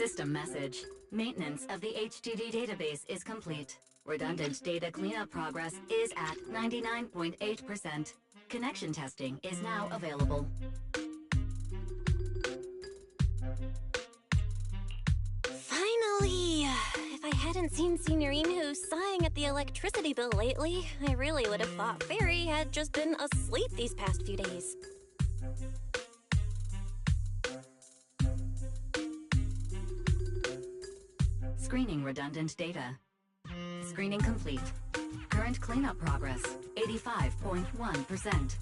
System message. Maintenance of the HDD database is complete. Redundant data cleanup progress is at 99.8%. Connection testing is now available. Finally! If I hadn't seen Signorino sighing at the electricity bill lately, I really would have thought Fairy had just been asleep these past few days. Screening redundant data. Screening complete. Current cleanup progress, 85.1%.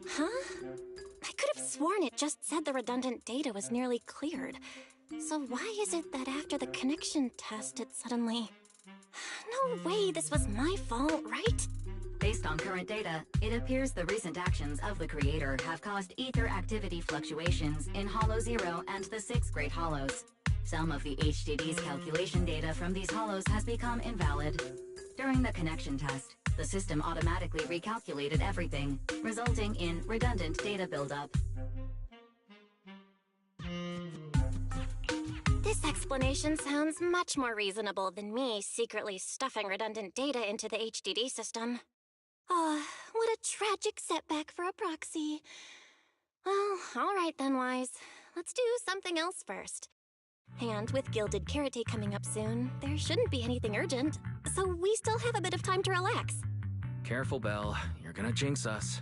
Huh? I could have sworn it just said the redundant data was nearly cleared. So why is it that after the connection test it suddenly... No way this was my fault, right? Based on current data, it appears the recent actions of the creator have caused ether activity fluctuations in Hollow 0 and the 6 Great Hollows. Some of the HDD's calculation data from these hollows has become invalid. During the connection test, the system automatically recalculated everything, resulting in redundant data buildup. This explanation sounds much more reasonable than me secretly stuffing redundant data into the HDD system. Ah, what a tragic setback for a proxy. Well, alright then, Wise. Let's do something else first. And with Gilded Carrot Day coming up soon, there shouldn't be anything urgent, so we still have a bit of time to relax. Careful, Belle. You're gonna jinx us.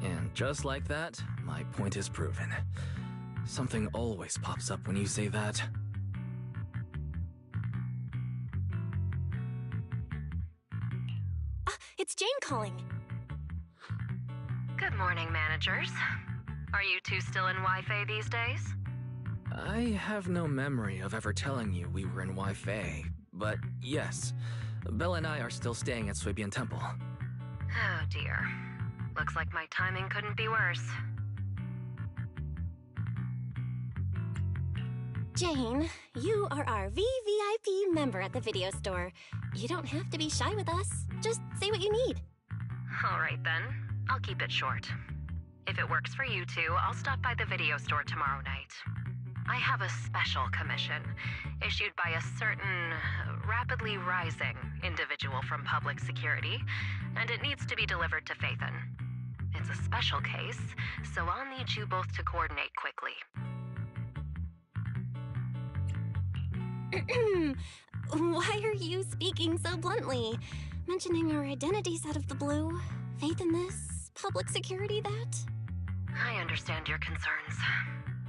And just like that, my point is proven. Something always pops up when you say that. It's Jane calling. Good morning, managers. Are you two still in Wi-Fi these days? I have no memory of ever telling you we were in Wi-Fi, but yes, Belle and I are still staying at Suibian Temple. Oh dear. Looks like my timing couldn't be worse. Jane, you are our VVIP member at the video store. You don't have to be shy with us. Just say what you need. Alright then, I'll keep it short. If it works for you two, I'll stop by the video store tomorrow night. I have a special commission, issued by a certain rapidly rising individual from public security, and it needs to be delivered to Phaethon. It's a special case, so I'll need you both to coordinate quickly. Why are you speaking so bluntly? Mentioning our identities out of the blue? Phaethon this? Public security that? I understand your concerns.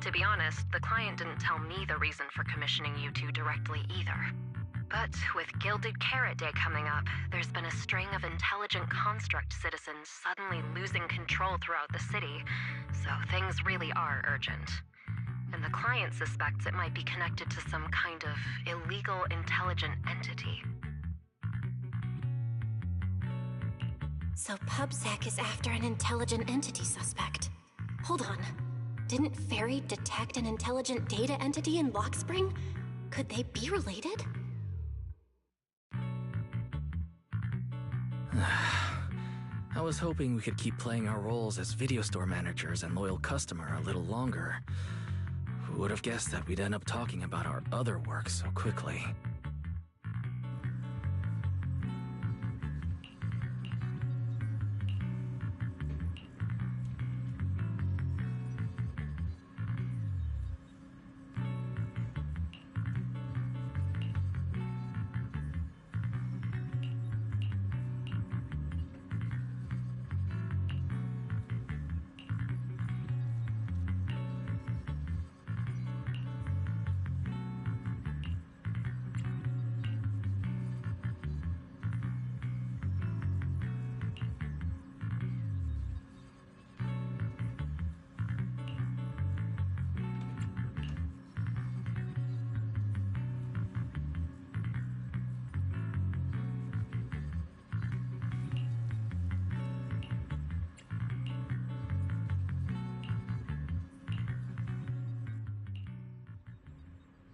To be honest, the client didn't tell me the reason for commissioning you two directly either. But with Gilded Carrot Day coming up, there's been a string of intelligent construct citizens suddenly losing control throughout the city, so things really are urgent. And the client suspects it might be connected to some kind of illegal intelligent entity. So PubSec is after an intelligent entity suspect. Hold on. Didn't Fairy detect an intelligent data entity in Lockspring? Could they be related? I was hoping we could keep playing our roles as video store managers and loyal customer a little longer. Who would have guessed that we'd end up talking about our other work so quickly?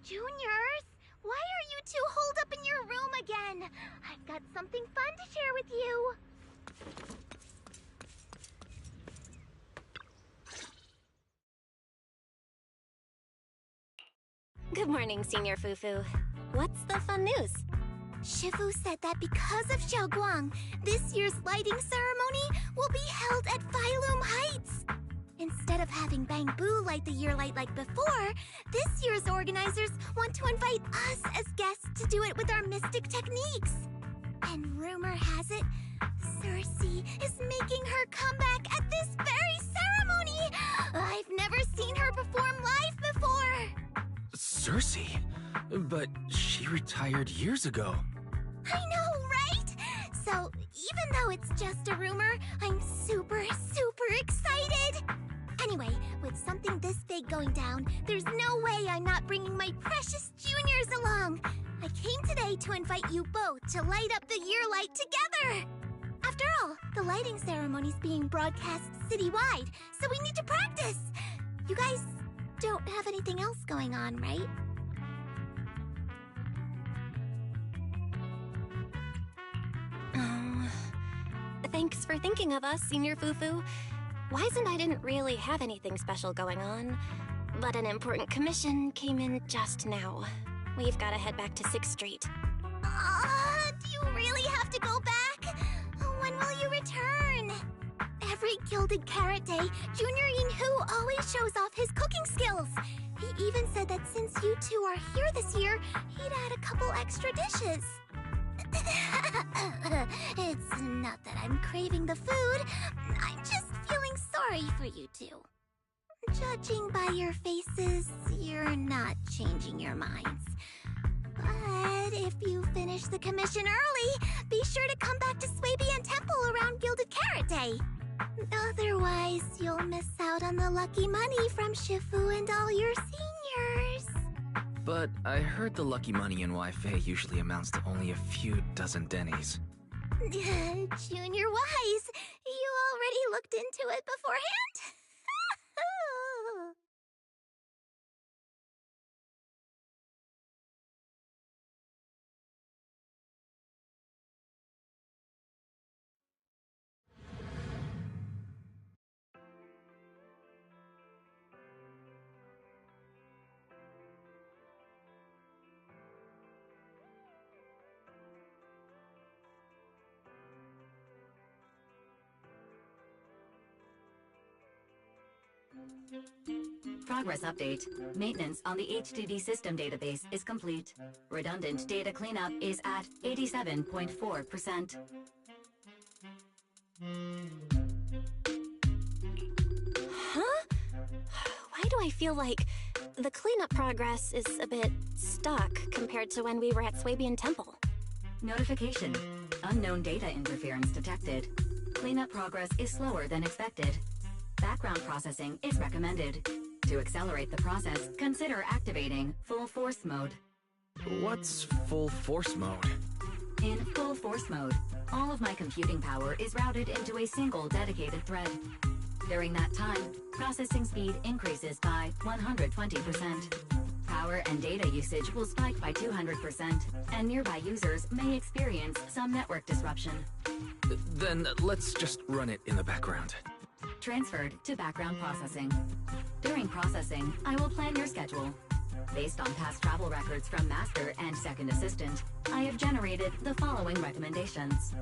Juniors, why are you two holed up in your room again? I've got something fun to share with you. Good morning, Senior Fufu. What's the fun news? Shifu said that because of Xiaoguang, this year's lighting ceremony will be held at Phylum Heights. Instead of having Bang Boo light the year light like before, this year's organizers want to invite us as guests to do it with our mystic techniques. And rumor has it, Cersei is making her comeback at this very ceremony! I've never seen her perform live before! Cersei? But she retired years ago. I know, So, even though it's just a rumor, I'm super excited! Anyway, with something this big going down, there's no way I'm not bringing my precious juniors along! I came today to invite you both to light up the year light together! After all, the lighting ceremony's being broadcast citywide, so we need to practice! You guys don't have anything else going on, right? Thanks for thinking of us, Senior Fufu. Wise and I didn't really have anything special going on, but an important commission came in just now. We've got to head back to 6th Street. Do you really have to go back? When will you return? Every Gilded Carrot Day, Junior Yinhu always shows off his cooking skills. He even said that since you two are here this year, he'd add a couple extra dishes. It's not that I'm craving the food. I'm just feeling sorry for you two. Judging by your faces, you're not changing your minds. But if you finish the commission early, be sure to come back to Swabian Temple around Gilded Carrot Day. Otherwise, you'll miss out on the lucky money from Shifu and all your seniors. But I heard the lucky money in Wi-Fi usually amounts to only a few dozen dennies. Junior Wise, you already looked into it beforehand? Progress update. Maintenance on the HDD system database is complete. Redundant data cleanup is at 87.4%. Huh? Why do I feel like the cleanup progress is a bit stuck compared to when we were at Swabian Temple? Notification. Unknown data interference detected. Cleanup progress is slower than expected. Background processing is recommended. To accelerate the process, consider activating full force mode. What's full force mode? In full force mode, all of my computing power is routed into a single dedicated thread. During that time, processing speed increases by 120%. Power and data usage will spike by 200%, and nearby users may experience some network disruption. Then let's just run it in the background. Transferred to background processing. During processing, I will plan your schedule. Based on past travel records from Master and Second Assistant, I have generated the following recommendations.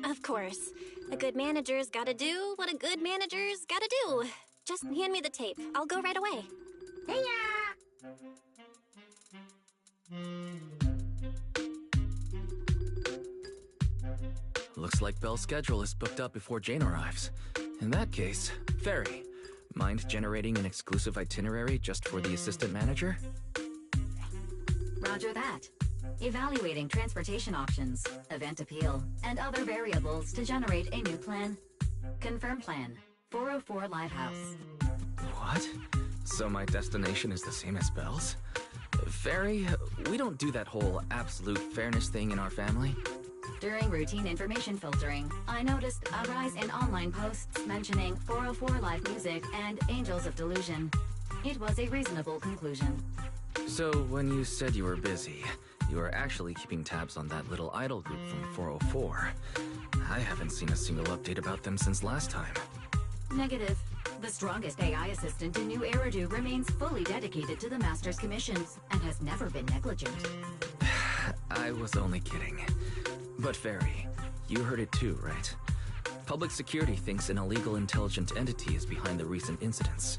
Of course. A good manager's gotta do what a good manager's gotta do. Just hand me the tape. I'll go right away. Looks like Belle's schedule is booked up before Jane arrives. In that case, Fairy, mind generating an exclusive itinerary just for the assistant manager? Roger that. Evaluating transportation options, event appeal, and other variables to generate a new plan. Confirm plan. 404 Livehouse. What? So my destination is the same as Belle's? Fairy, we don't do that whole absolute fairness thing in our family. During routine information filtering, I noticed a rise in online posts mentioning 404 Live Music and Angels of Delusion. It was a reasonable conclusion. So when you said you were busy, you were actually keeping tabs on that little idol group from 404. I haven't seen a single update about them since last time. Negative. The strongest AI assistant in New Eridu remains fully dedicated to the Master's commissions and has never been negligent. I was only kidding. But Fairy, you heard it too, right? Public security thinks an illegal intelligent entity is behind the recent incidents.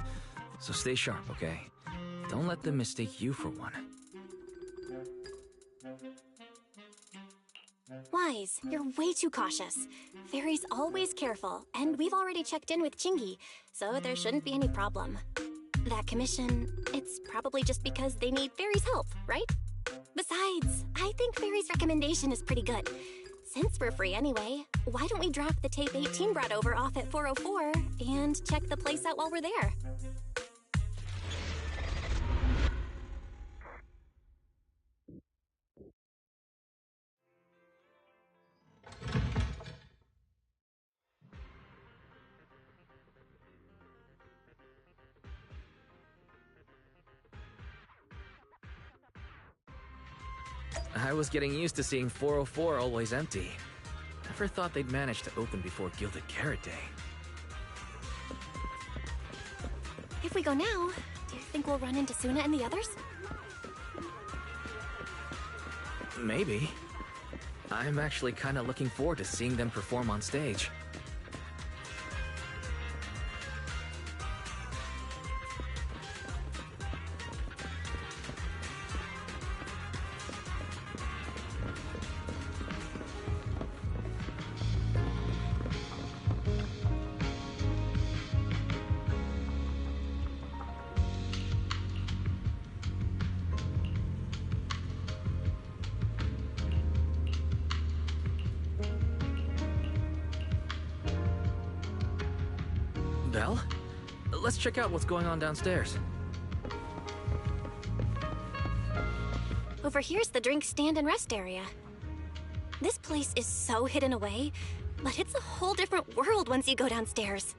So stay sharp, okay? Don't let them mistake you for one. Wise, you're way too cautious. Fairy's always careful, and we've already checked in with Chingy, so there shouldn't be any problem. That commission, it's probably just because they need Fairy's help, right? Besides, I think Fairy's recommendation is pretty good. Since we're free anyway, why don't we drop the tape 18 brought over off at 404 and check the place out while we're there? I was getting used to seeing 404 always empty. Never thought they'd manage to open before Gilded Carrot Day. If we go now, do you think we'll run into Suna and the others? Maybe. I'm actually kinda looking forward to seeing them perform on stage. Belle? Let's check out what's going on downstairs. Over here's the drink stand and rest area. This place is so hidden away, but it's a whole different world once you go downstairs.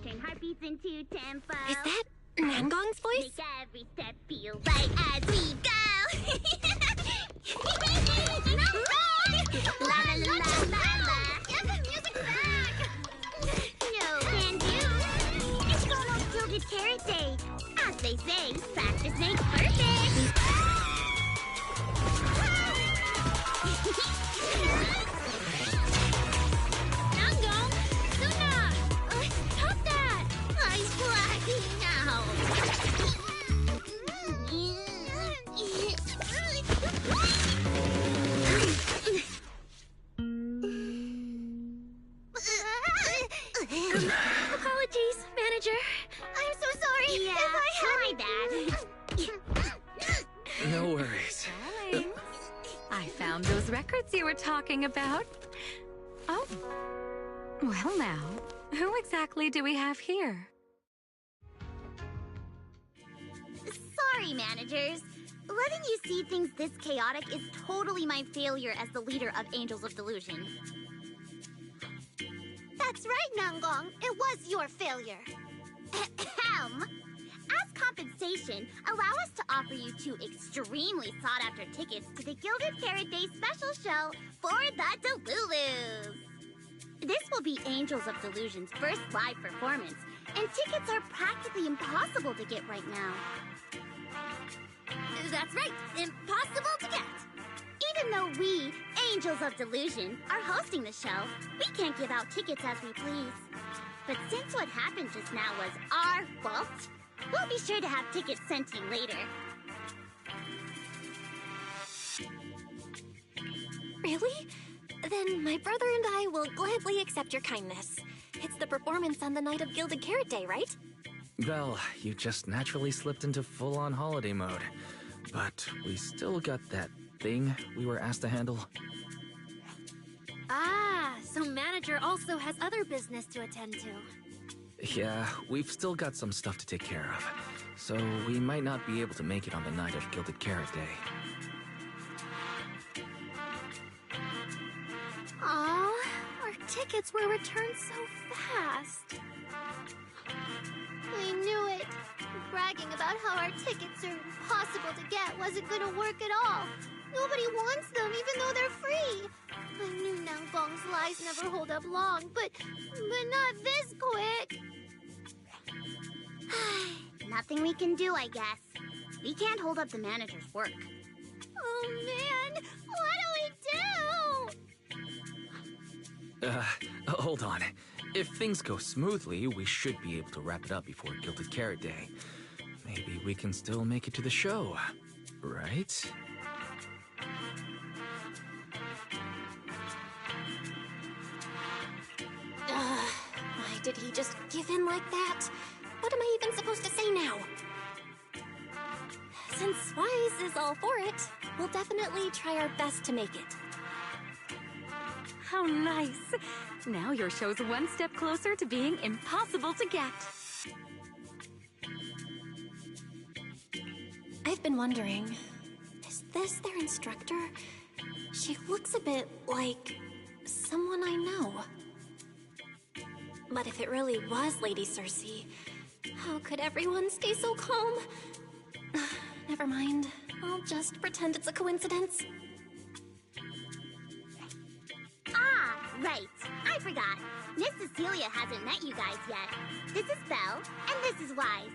Turn heartbeats into tempo. Is that Nangong's voice? Make every step feel right as we go. La la la la la. Give the music back. No, can you? It's almost Gilded Carrot Day. As they say, practice makes perfect. Nangong, Suna, stop that! I'm blacking out. Apologies, manager. I'm so sorry. Yeah, if I my bad. No worries. Darling, I found those records you were talking about. Oh. Well now, who exactly do we have here? Sorry, managers. Letting you see things this chaotic is totally my failure as the leader of Angels of Delusion. That's right, Nangong. It was your failure. Ahem. As compensation, allow us to offer you 2 extremely sought-after tickets to the Gilded Carrot Day special show for the Delulus. This will be Angels of Delusion's first live performance, and tickets are practically impossible to get right now. That's right, impossible to get. Even though we, Angels of Delusion, are hosting the show, we can't give out tickets as we please. But since what happened just now was our fault, we'll be sure to have tickets sent to you later. Really? Then my brother and I will gladly accept your kindness. It's the performance on the night of Gilded Carrot Day, right? Well, you just naturally slipped into full-on holiday mode. But we still got that thing we were asked to handle. Ah, so manager also has other business to attend to. Yeah, we've still got some stuff to take care of. So we might not be able to make it on the night of Gilded Carrot Day. Aw, our tickets were returned so fast. We knew it. Bragging about how our tickets are impossible to get wasn't gonna work at all. Nobody wants them, even though they're free. I knew Nangbong's lies never hold up long, but not this quick. Nothing we can do, I guess. We can't hold up the manager's work. Oh man, what do we do? Hold on. If things go smoothly, we should be able to wrap it up before Gilded Carrot Day. Maybe we can still make it to the show, right? Why did he just give in like that? What am I even supposed to say now? Since Wise is all for it, we'll definitely try our best to make it. How nice. Now your show's one step closer to being impossible to get. I've been wondering, is this their instructor? She looks a bit like someone I know. But if it really was Lady Cersei, how could everyone stay so calm? Never mind. I'll just pretend it's a coincidence. Ah, right. I forgot. Miss Cecilia hasn't met you guys yet. This is Belle, and this is Wise.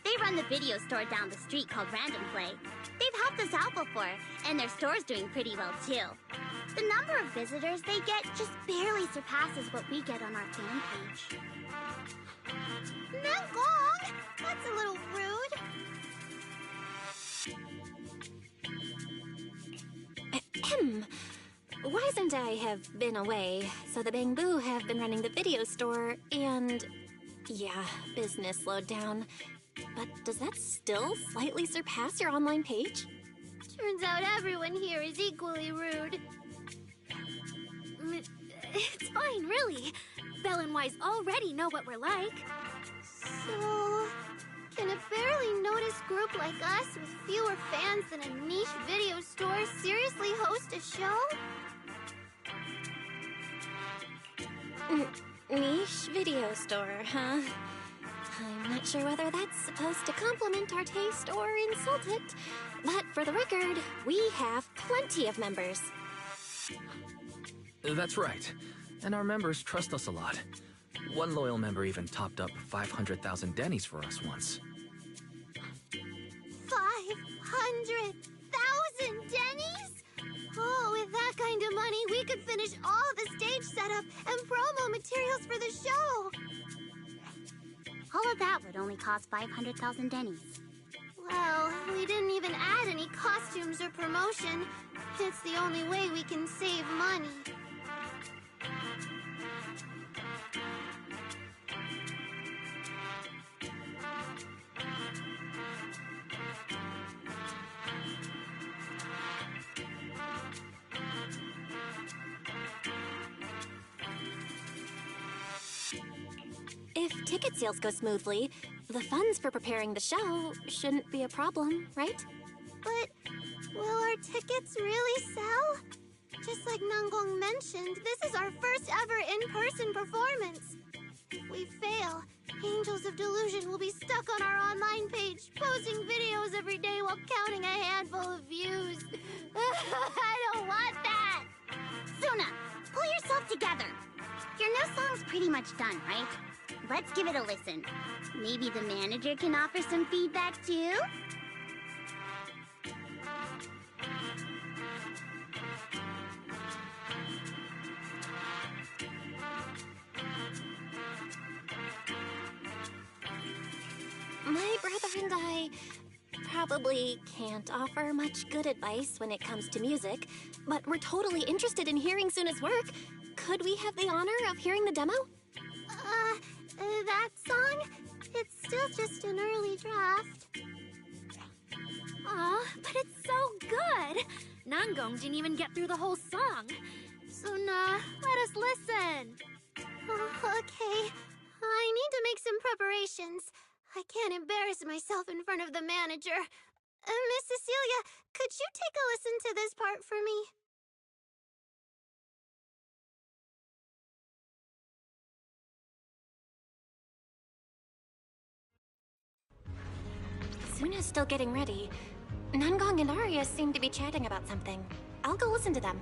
They run the video store down the street called Random Play. They've helped us out before, and their store's doing pretty well too. The number of visitors they get just barely surpasses what we get on our fan page. Nanggong! That's a little rude. Ahem. Wise and I have been away, so the Bamboo have been running the video store, and yeah, business slowed down. But does that still slightly surpass your online page? Turns out everyone here is equally rude. It's fine, really. Belle and Wise already know what we're like. So, can a barely noticed group like us with fewer fans than a niche video store seriously host a show? Niche video store, huh? I'm not sure whether that's supposed to compliment our taste or insult it, but for the record, we have plenty of members. That's right. And our members trust us a lot. One loyal member even topped up 500,000 Dennies for us once. 500,000 Dennies? Oh, with that kind of money, we could finish all the stage setup and promo materials for the show. All of that would only cost 500,000 Dennies. Well, we didn't even add any costumes or promotion. It's the only way we can save money. If ticket sales go smoothly, the funds for preparing the show shouldn't be a problem, right? But will our tickets really sell? Just like Nanggong mentioned, this is our first ever in-person performance. If we fail, Angels of Delusion will be stuck on our online page, posting videos every day while counting a handful of views. I don't want that! Suna, pull yourself together. Your new song's pretty much done, right? Let's give it a listen. Maybe the manager can offer some feedback too? My brother and I probably can't offer much good advice when it comes to music, but we're totally interested in hearing Suna's work. Could we have the honor of hearing the demo? That song? It's still just an early draft. Aw, but it's so good! Nanggong didn't even get through the whole song. Suna, let us listen. Okay. I need to make some preparations. I can't embarrass myself in front of the manager. Miss Cecilia, could you take a listen to this part for me? is still getting ready. Nangong and Arya seem to be chatting about something. I'll go listen to them.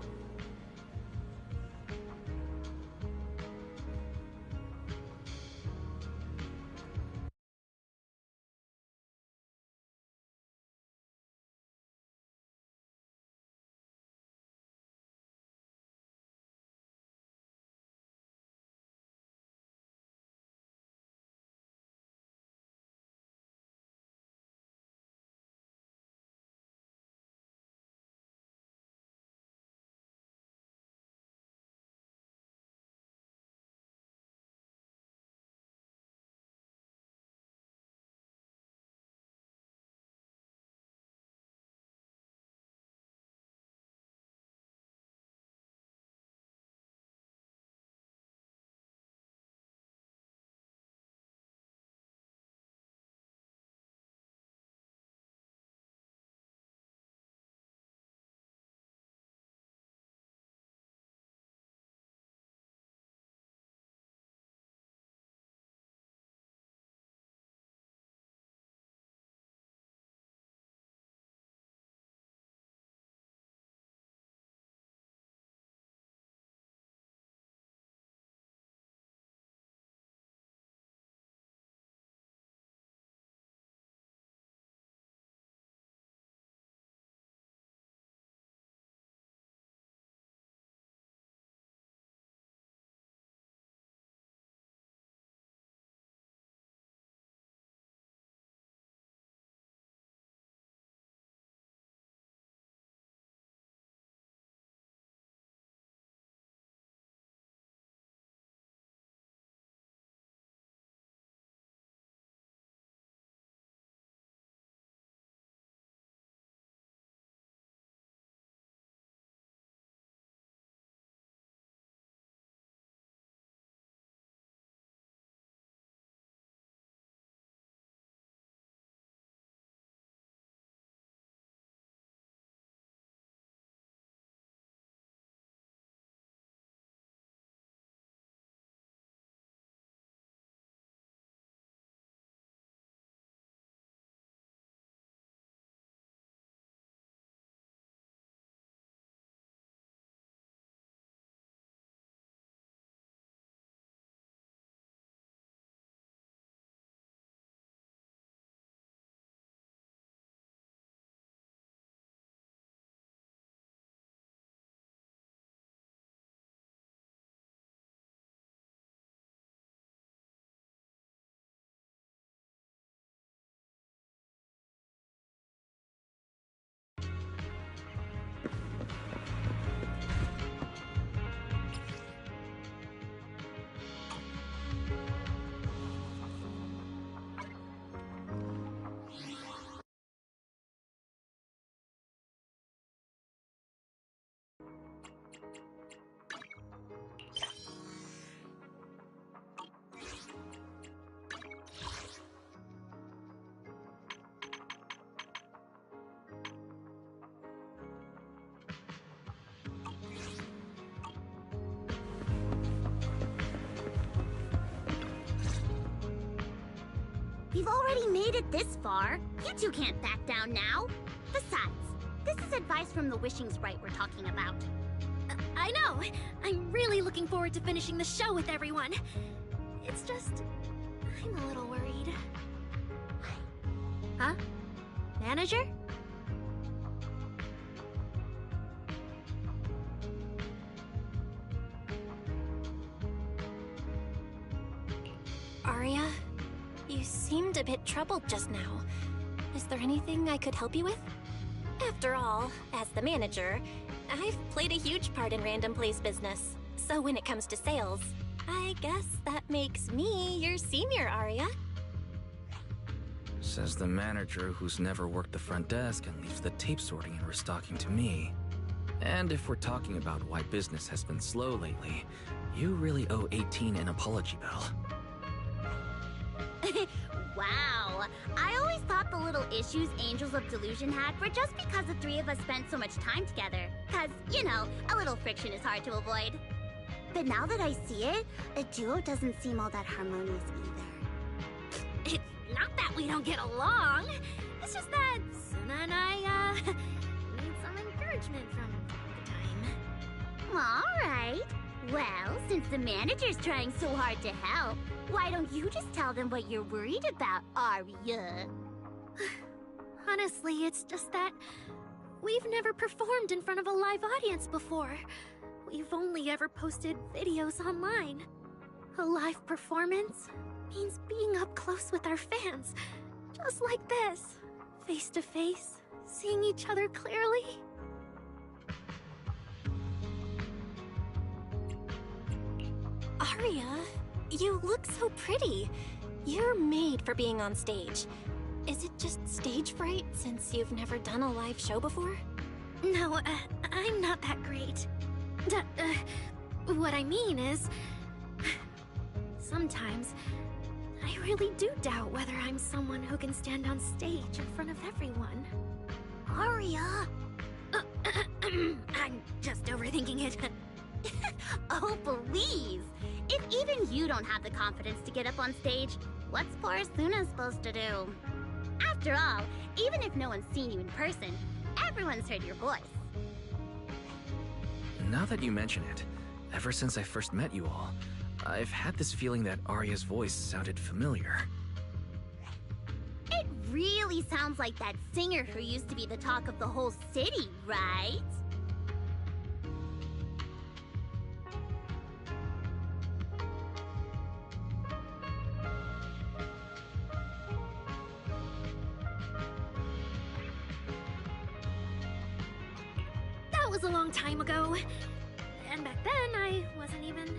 We've already made it this far. You two can't back down now. Besides, this is advice from the wishing sprite we're talking about. I know! I'm really looking forward to finishing the show with everyone. It's just... I'm a little worried. Huh? Manager? Arya, you seemed a bit troubled just now. Is there anything I could help you with? After all, as the manager, I've played a huge part in Random Play's business. So when it comes to sales, I guess that makes me your senior, Arya. Says the manager who's never worked the front desk and leaves the tape sorting and restocking to me. And if we're talking about why business has been slow lately, you really owe 18 an apology, Belle. Wow. I always thought the little issues Angels of Delusion had were just because the three of us spent so much time together. Cause, you know, a little friction is hard to avoid. But now that I see it, a duo doesn't seem all that harmonious either. It's not that we don't get along. It's just that Suna and I, need some encouragement from time to time. Alright. Well, since the manager's trying so hard to help, why don't you just tell them what you're worried about, Arya? Honestly, it's just that we've never performed in front of a live audience before. We've only ever posted videos online. A live performance means being up close with our fans, just like this, face to face, seeing each other clearly. Arya, you look so pretty. You're made for being on stage. Is it just stage fright since you've never done a live show before? No, I'm not that great. What I mean is, sometimes I really do doubt whether I'm someone who can stand on stage in front of everyone. Arya! I'm just overthinking it. Oh, please! If even you don't have the confidence to get up on stage, what's poor Suna supposed to do? After all, even if no one's seen you in person, everyone's heard your voice. Now that you mention it, ever since I first met you all, I've had this feeling that Arya's voice sounded familiar. It really sounds like that singer who used to be the talk of the whole city, right? That was a long time ago. And back then, I wasn't even...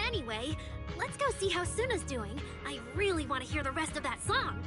Anyway, let's go see how Suna's doing. I really want to hear the rest of that song.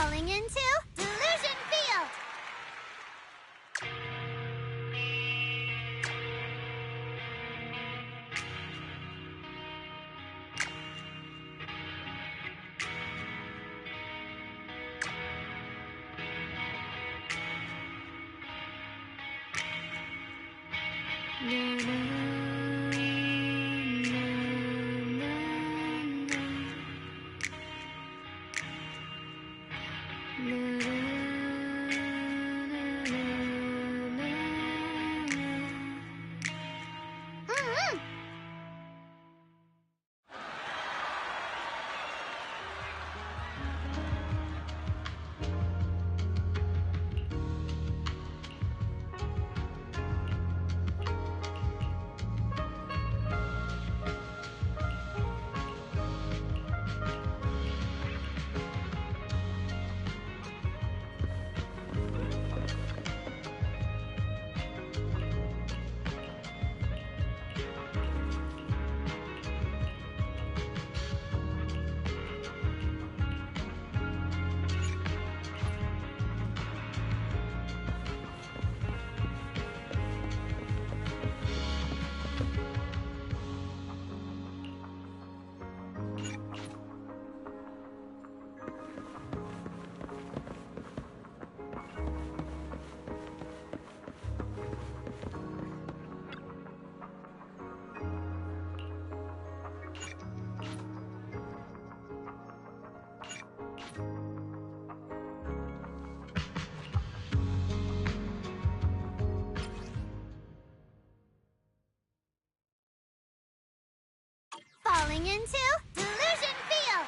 Falling into Delusion Field! Falling into Delusion Field!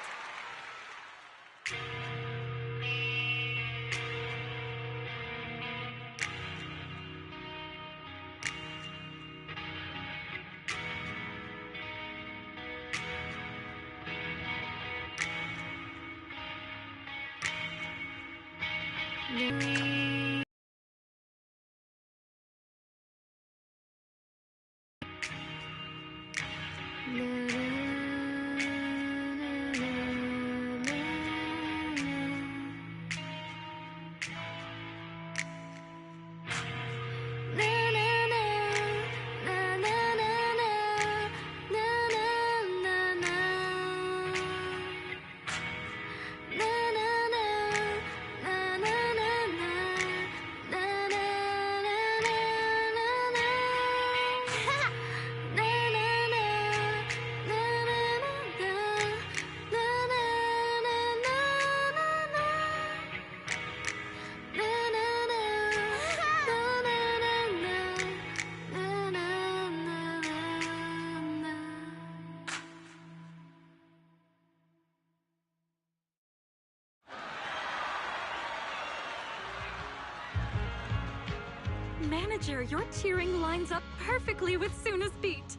Manager, your cheering lines up perfectly with Suna's beat.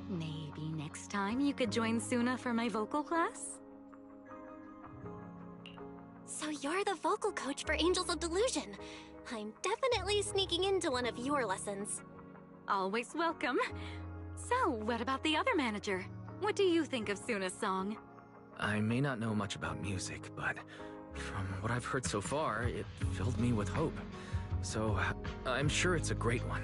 Maybe next time you could join Suna for my vocal class? So you're the vocal coach for Angels of Delusion. I'm definitely sneaking into one of your lessons. Always welcome. So, what about the other manager? What do you think of Suna's song? I may not know much about music, but from what I've heard so far, it filled me with hope. So, I'm sure it's a great one.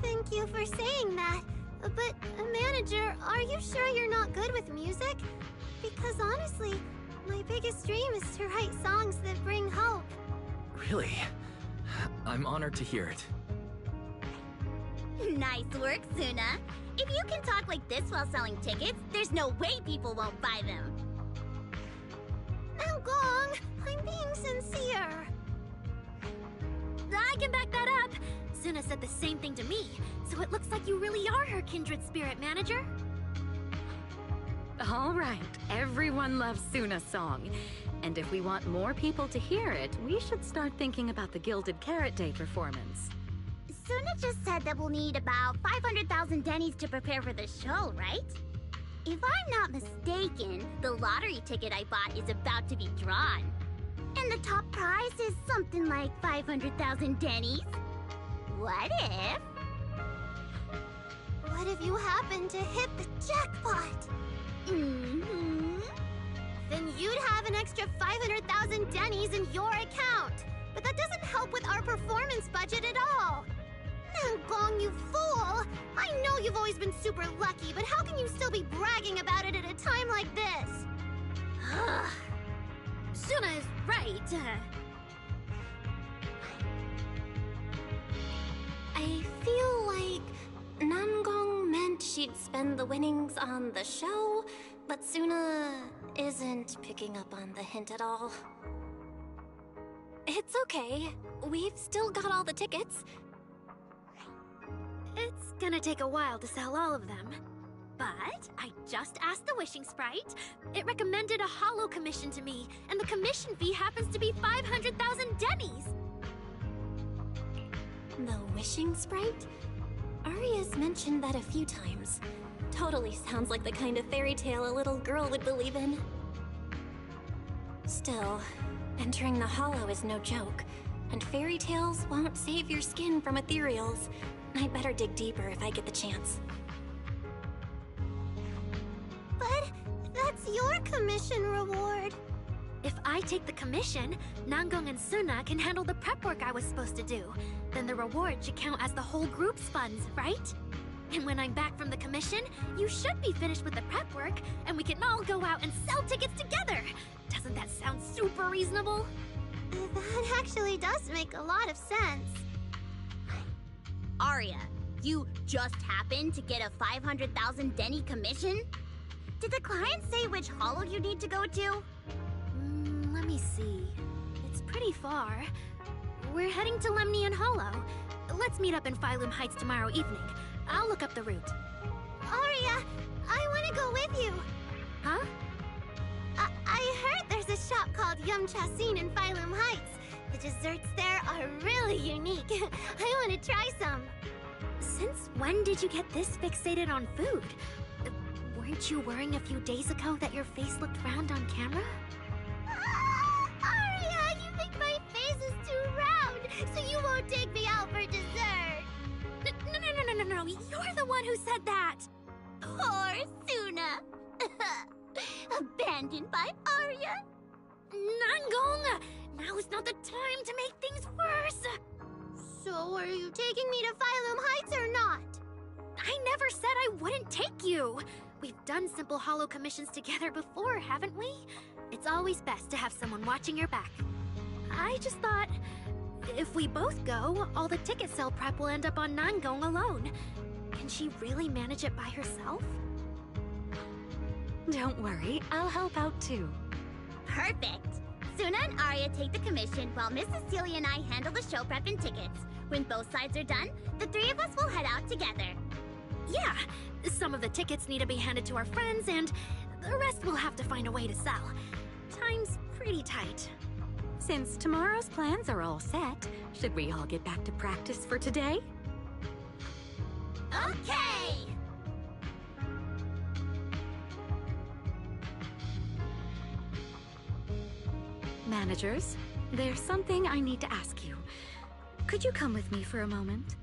Thank you for saying that. But, manager, are you sure you're not good with music? Because honestly, my biggest dream is to write songs that bring hope. Really? I'm honored to hear it. Nice work, Suna. If you can talk like this while selling tickets, there's no way people won't buy them. Gong, I'm being sincere. I can back that up. Suna said the same thing to me, so it looks like you really are her kindred spirit, manager. All right, everyone loves Suna's song. And if we want more people to hear it, we should start thinking about the Gilded Carrot Day performance. Suna just said that we'll need about 500,000 dennies to prepare for the show, right? If I'm not mistaken, the lottery ticket I bought is about to be drawn. And the top prize is something like 500,000 dennies. What if? What if you happen to hit the jackpot? then you'd have an extra 500,000 dennies in your account. But that doesn't help with our performance budget at all. Nangong, you fool! I know you've always been super lucky, but how can you still be bragging about it at a time like this? Suna is right. I feel like Nangong meant she'd spend the winnings on the show, but Suna isn't picking up on the hint at all. It's okay. We've still got all the tickets. It's gonna take a while to sell all of them. But I just asked the Wishing Sprite. It recommended a holo commission to me, and the commission fee happens to be 500,000 dennies. The Wishing Sprite? Aria's mentioned that a few times. Totally sounds like the kind of fairy tale a little girl would believe in. Still, entering the Hollow is no joke, and fairy tales won't save your skin from ethereals. I'd better dig deeper if I get the chance. But that's your commission reward. If I take the commission, Nangong and Suna can handle the prep work I was supposed to do. Then the reward should count as the whole group's funds, right? And when I'm back from the commission, you should be finished with the prep work, and we can all go out and sell tickets together. Doesn't that sound super reasonable? That actually does make a lot of sense. Aria, you just happened to get a 500,000 denny commission? Did the client say which holo you need to go to? Let me see. It's pretty far. We're heading to Lemnian Hollow. Let's meet up in Phylum Heights tomorrow evening. I'll look up the route. Aria, I want to go with you. Huh? I heard there's a shop called Yum Chasin in Phylum Heights. The desserts there are really unique. I want to try some. Since when did you get this fixated on food? Weren't you worrying a few days ago that your face looked round on camera? Aria, you think my face is too round, so you won't take me out for dessert. No, you're the one who said that! Poor Suna. Abandoned by Aria. Nangong! Now is not the time to make things worse! So are you taking me to Phylum Heights or not? I never said I wouldn't take you! We've done simple holo commissions together before, haven't we? It's always best to have someone watching your back. I just thought, if we both go, all the ticket sale prep will end up on Nangong alone. Can she really manage it by herself? Don't worry, I'll help out too. Perfect. Suna and Aria take the commission while Miss Cecilia and I handle the show prep and tickets. When both sides are done, the three of us will head out together. Yeah, some of the tickets need to be handed to our friends, and the rest we'll have to find a way to sell. Time's pretty tight. Since tomorrow's plans are all set, should we all get back to practice for today? Okay! Managers, there's something I need to ask you. Could you come with me for a moment?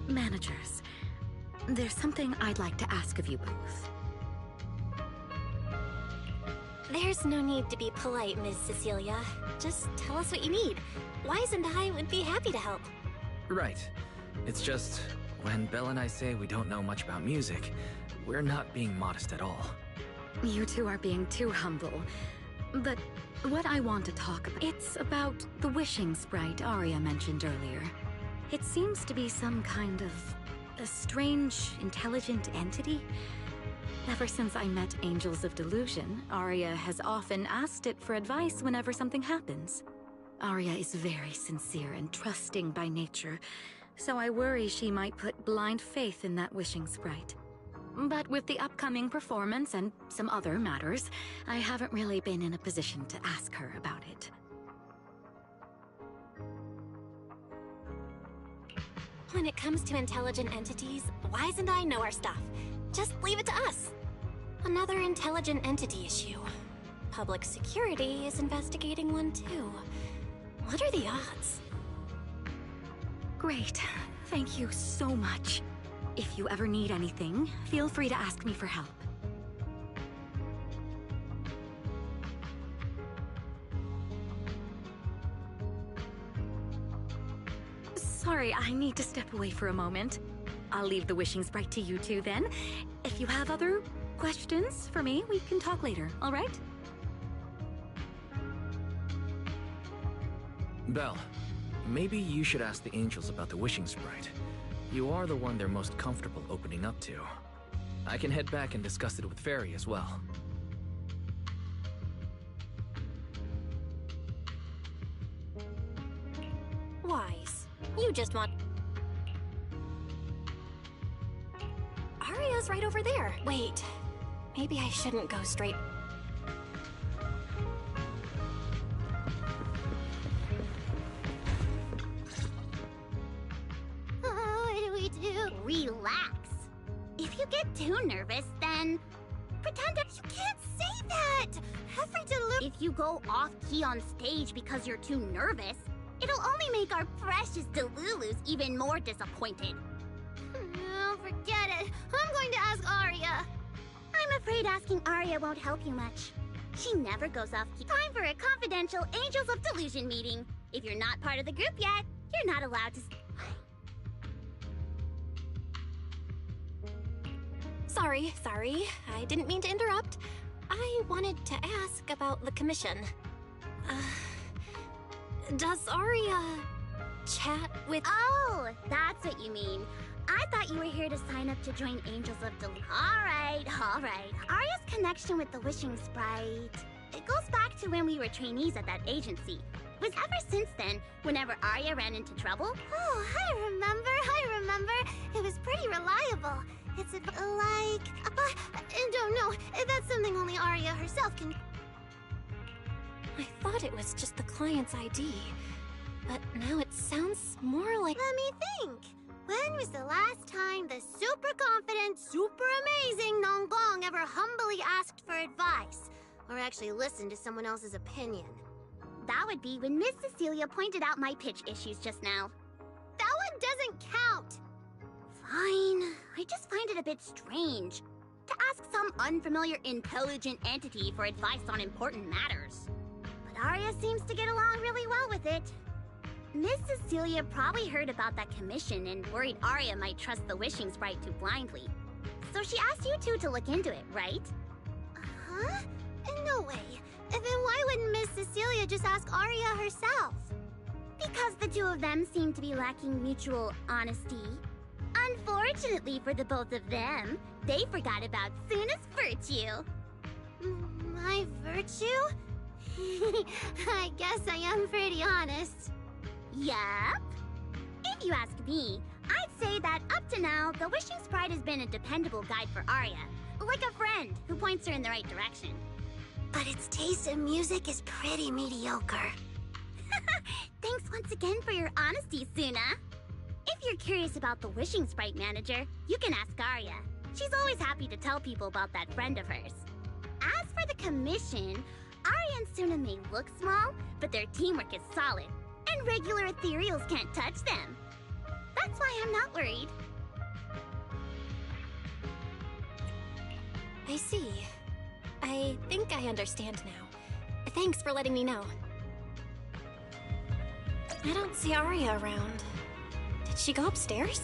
Managers, there's something I'd like to ask of you both. There's no need to be polite, Ms. Cecilia. Just tell us what you need. Wise and I would be happy to help. Right. It's just, when Belle and I say we don't know much about music, we're not being modest at all. You two are being too humble. But what I want to talk about, it's about the wishing sprite Aria mentioned earlier. It seems to be some kind of a strange, intelligent entity. Ever since I met Angels of Delusion, Aria has often asked it for advice whenever something happens. Aria is very sincere and trusting by nature, so I worry she might put blind faith in that wishing sprite. But with the upcoming performance and some other matters, I haven't really been in a position to ask her about it. When it comes to intelligent entities, Wise and I know our stuff. Just leave it to us. Another intelligent entity issue. Public security is investigating one too. What are the odds? Great. Thank you so much. If you ever need anything, feel free to ask me for help. Sorry, I need to step away for a moment. I'll leave the wishing sprite to you two then. If you have other questions for me, we can talk later, all right? Belle, maybe you should ask the angels about the wishing sprite. You are the one they're most comfortable opening up to. I can head back and discuss it with Fairy as well. Wise. You just want... Aria's right over there. Wait. Maybe I shouldn't go straight... What do we do? Relax. If you get too nervous, then pretend that you can't say that. If you go off-key on stage because you're too nervous, it'll only make our precious Delulus even more disappointed. Oh, forget it. I'm going to ask Aria. I'm afraid asking Aria won't help you much. She never goes off-key. Time for a confidential Angels of Delusion meeting. If you're not part of the group yet, you're not allowed to... Sorry. I didn't mean to interrupt. I wanted to ask about the commission. Does Aria chat with... Oh, that's what you mean. I thought you were here to sign up to join Angels of Delusion. All right. Aria's connection with the Wishing Sprite... It goes back to when we were trainees at that agency. It was ever since then, whenever Aria ran into trouble... Oh, I remember. It was pretty reliable. It's like... I don't know. That's something only Aria herself can... I thought it was just the client's ID, but now it sounds more like... Let me think. When was the last time the super confident, super amazing Non Con ever humbly asked for advice? Or actually listened to someone else's opinion? That would be when Miss Cecilia pointed out my pitch issues just now. That one doesn't count! Fine. I just find it a bit strange to ask some unfamiliar intelligent entity for advice on important matters. But Aria seems to get along really well with it. Miss Cecilia probably heard about that commission and worried Aria might trust the Wishing Sprite too blindly. So she asked you two to look into it, right? Huh? No way. Then why wouldn't Miss Cecilia just ask Aria herself? Because the two of them seem to be lacking mutual honesty. Unfortunately for the both of them, they forgot about Suna's virtue. My virtue? I guess I am pretty honest. Yup. If you ask me, I'd say that up to now, the Wishing Sprite has been a dependable guide for Aria. Like a friend who points her in the right direction. But its taste in music is pretty mediocre. Thanks once again for your honesty, Suna. If you're curious about the Wishing Sprite manager, you can ask Aria. She's always happy to tell people about that friend of hers. As for the commission, Aria and Suna may look small, but their teamwork is solid, and regular ethereals can't touch them. That's why I'm not worried. I see. I think I understand now. Thanks for letting me know. I don't see Aria around. Did she go upstairs?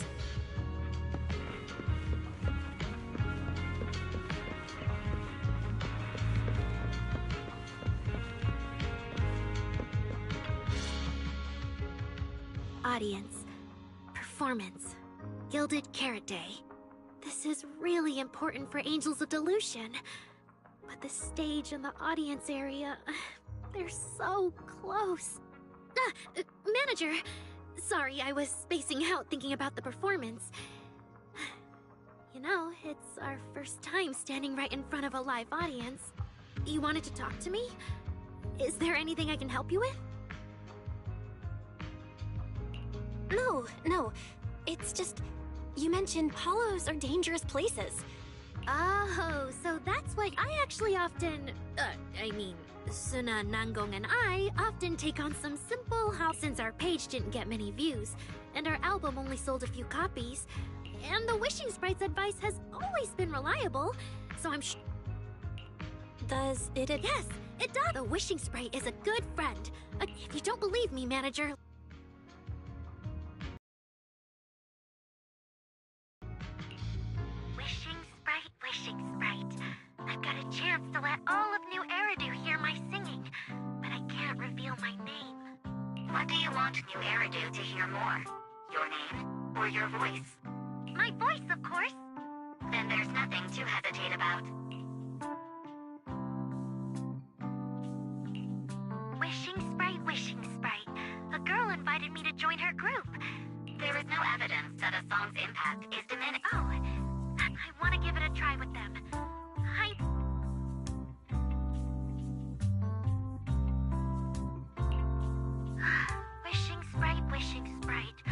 Audience. Performance. Gilded Carrot Day. This is really important for Angels of Delusion. But the stage and the audience area, they're so close. Manager! Sorry, I was spacing out thinking about the performance. You know, it's our first time standing right in front of a live audience. You wanted to talk to me? Is there anything I can help you with? No. It's just, you mentioned hollows are dangerous places. Oh, so that's why I actually often, Suna, Nangong, and I often take on some simple house since our page didn't get many views, and our album only sold a few copies, and the Wishing Sprite's advice has always been reliable, so I'm Does it? Yes, it does! The Wishing Sprite is a good friend. If you don't believe me, manager... Wishing Sprite. I've got a chance to let all of New Eridu hear my singing, but I can't reveal my name. What do you want New Eridu to hear more? Your name or your voice? My voice, of course. Then there's nothing to hesitate about. Wishing Sprite. A girl invited me to join her group. There is no evidence that a song's impact is diminished. Oh, I want to give it a try with them. Wishing Sprite.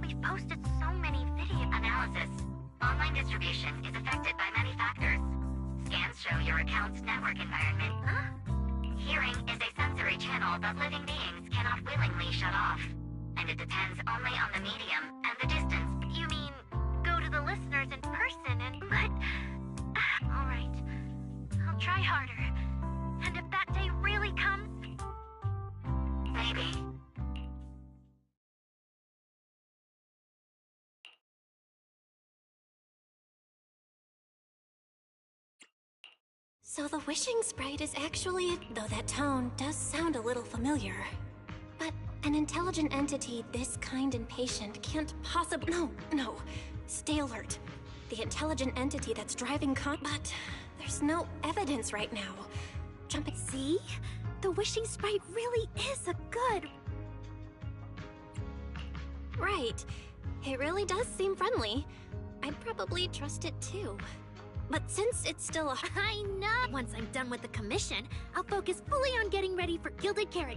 We've posted so many video analysis. Online distribution is affected by many factors. Scans show your account's network environment. Huh? Hearing is a sensory channel that living beings cannot willingly shut off. And it depends only on the medium and the distance. You mean, go to the listeners in person and... But... Alright. I'll try harder. And if that day really comes... Maybe. So the Wishing Sprite is actually... Though that tone does sound a little familiar. But an intelligent entity this kind and patient can't possibly... No. Stay alert. The intelligent entity that's driving But there's no evidence right now. Jumping... See? The Wishing Sprite really is a good... Right. It really does seem friendly. I'd probably trust it too. But since it's still a... I know! Once I'm done with the commission, I'll focus fully on getting ready for Gilded Carrot.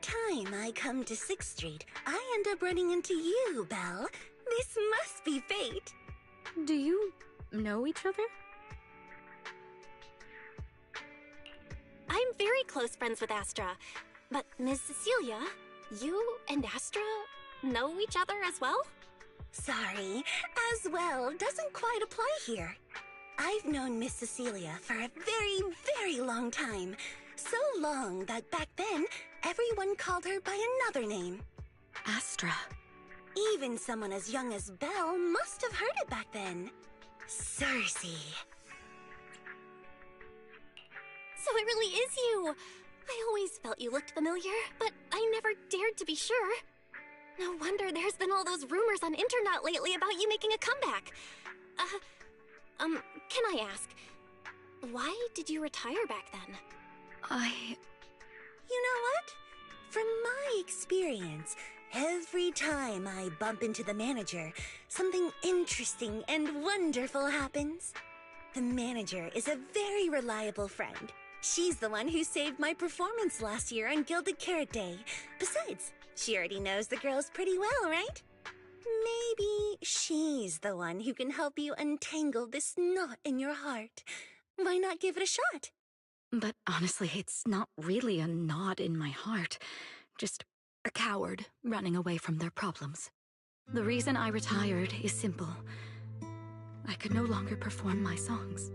Time I come to 6th Street, I end up running into you, Belle. This must be fate. Do you know each other? I'm very close friends with Astra. But Ms. Cecilia, you and Astra know each other as well? Sorry, as well doesn't quite apply here. I've known Miss Cecilia for a very, very long time. So long that back then, everyone called her by another name. Astra. Even someone as young as Belle must have heard it back then. Cersei. So it really is you! I always felt you looked familiar, but I never dared to be sure. No wonder there's been all those rumors on internet lately about you making a comeback. Can I ask, why did you retire back then? You know what? From my experience, every time I bump into the manager, something interesting and wonderful happens. The manager is a very reliable friend. She's the one who saved my performance last year on Gilded Carrot Day. Besides, she already knows the girls pretty well, right? Maybe she's the one who can help you untangle this knot in your heart. Why not give it a shot? But honestly, it's not really a knot in my heart. Just a coward running away from their problems. The reason I retired is simple. I could no longer perform my songs.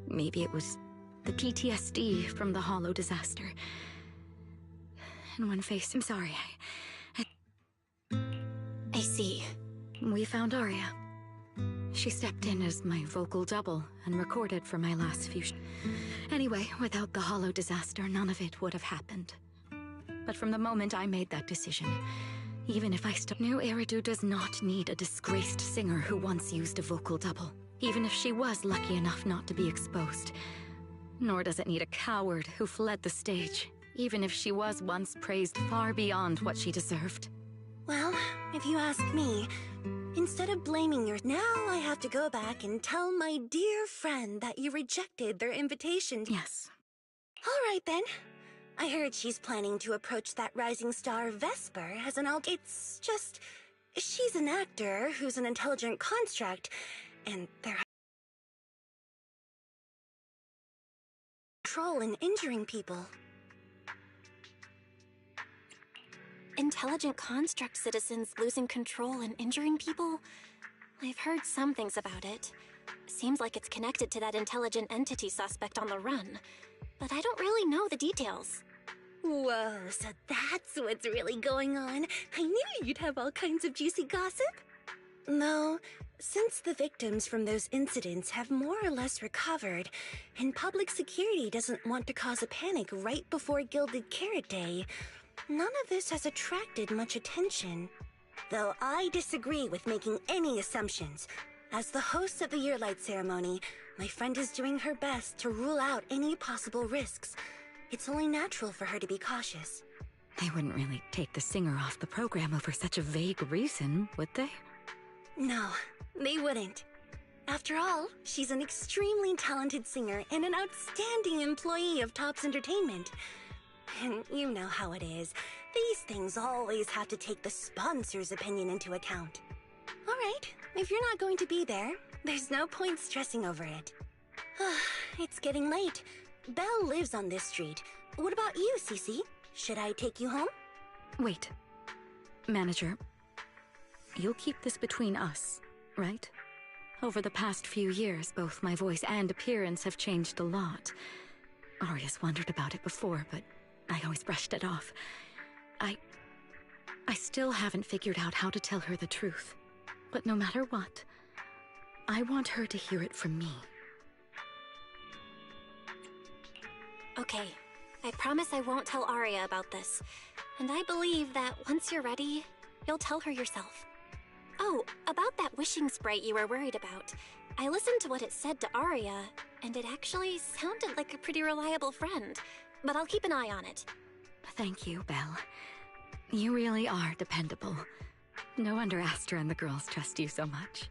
Maybe it was the PTSD from the Hollow disaster. And when faced... I'm sorry, I see. We found Arya. She stepped in as my vocal double and recorded for my last few Anyway, without the Hollow disaster, none of it would have happened. But from the moment I made that decision, even if I knew Eridu does not need a disgraced singer who once used a vocal double, even if she was lucky enough not to be exposed. Nor does it need a coward who fled the stage, even if she was once praised far beyond what she deserved. Well, if you ask me, instead of blaming your... Now I have to go back and tell my dear friend that you rejected their invitation. Yes. All right, then. I heard she's planning to approach that rising star Vesper as an It's just... She's an actor who's an intelligent construct, and they're... control in injuring people. Intelligent construct citizens losing control and injuring people? I've heard some things about it. Seems like it's connected to that intelligent entity suspect on the run. But I don't really know the details. Whoa, so that's what's really going on. I knew you'd have all kinds of juicy gossip. No, since the victims from those incidents have more or less recovered, and public security doesn't want to cause a panic right before Gilded Carrot Day, none of this has attracted much attention. Though I disagree with making any assumptions. As the host of the Yearlight ceremony, my friend is doing her best to rule out any possible risks. It's only natural for her to be cautious. They wouldn't really take the singer off the program over such a vague reason, would they? No, they wouldn't. After all, she's an extremely talented singer and an outstanding employee of Topps Entertainment. And you know how it is. These things always have to take the sponsor's opinion into account. All right, if you're not going to be there, there's no point stressing over it. It's getting late. Belle lives on this street. What about you, Cece? Should I take you home? Wait. Manager, you'll keep this between us, right? Over the past few years, both my voice and appearance have changed a lot. Arya's wondered about it before, but I always brushed it off. I still haven't figured out how to tell her the truth. But no matter what, I want her to hear it from me. Okay, I promise I won't tell Arya about this. And I believe that once you're ready, you'll tell her yourself. Oh, about that wishing sprite you were worried about. I listened to what it said to Arya, and it actually sounded like a pretty reliable friend. But I'll keep an eye on it. Thank you, Belle. You really are dependable. No wonder Astra and the girls trust you so much.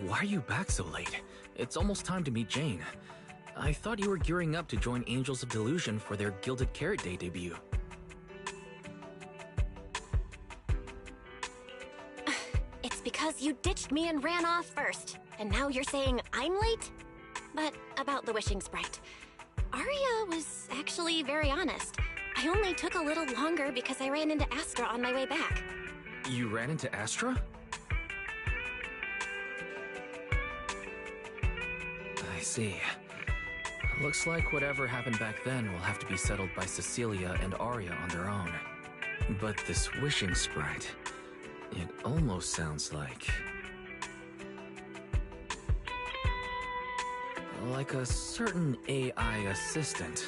Why are you back so late? It's almost time to meet Jane. I thought you were gearing up to join Angels of Delusion for their Gilded Carrot Day debut. It's because you ditched me and ran off first, and now you're saying I'm late? But about the wishing sprite. Arya was actually very honest. I only took a little longer because I ran into Astra on my way back. You ran into Astra? I see. Looks like whatever happened back then will have to be settled by Cecilia and Arya on their own. But this wishing sprite, it almost sounds like a certain AI assistant.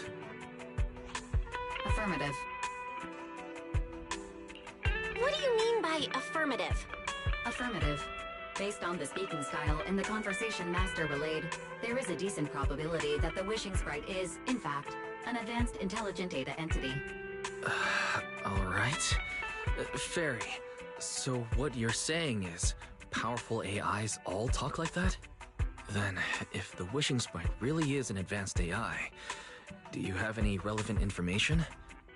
Affirmative. What do you mean by affirmative? Affirmative. Based on the speaking style and the conversation Master relayed, there is a decent probability that the wishing sprite is, in fact, an advanced intelligent data entity. Alright. Fairy, so what you're saying is powerful AIs all talk like that? Then, if the wishing sprite really is an advanced AI, do you have any relevant information?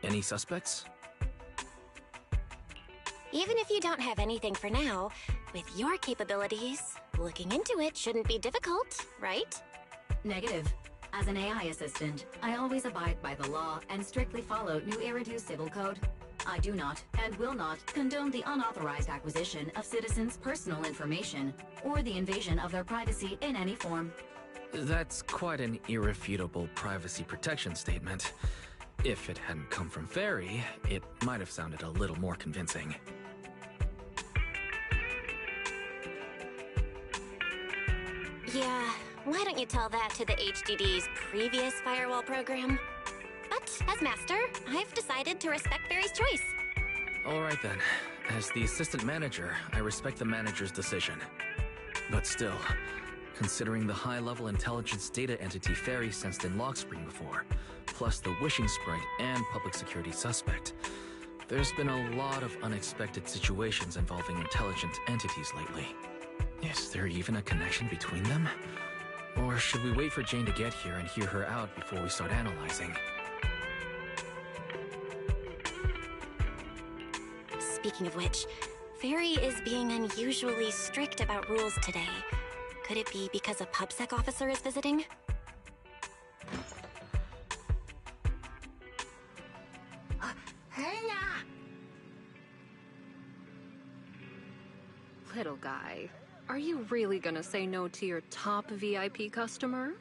Any suspects? Even if you don't have anything for now, with your capabilities, looking into it shouldn't be difficult, right? Negative. As an AI assistant, I always abide by the law and strictly follow New Eridu Civil Code. I do not, and will not, condone the unauthorized acquisition of citizens' personal information, or the invasion of their privacy in any form. That's quite an irrefutable privacy protection statement. If it hadn't come from Fairy, it might have sounded a little more convincing. Yeah, why don't you tell that to the HDD's previous firewall program? But, as master, I've decided to respect Fairy's choice. Alright then. As the assistant manager, I respect the manager's decision. But still, considering the high-level intelligence data entity Fairy sensed in Lockspring before, plus the wishing sprite and public security suspect, there's been a lot of unexpected situations involving intelligent entities lately. Is there even a connection between them? Or should we wait for Jane to get here and hear her out before we start analyzing? Speaking of which, Fairy is being unusually strict about rules today. Could it be because a PubSec officer is visiting? Little guy, are you really gonna say no to your top VIP customer?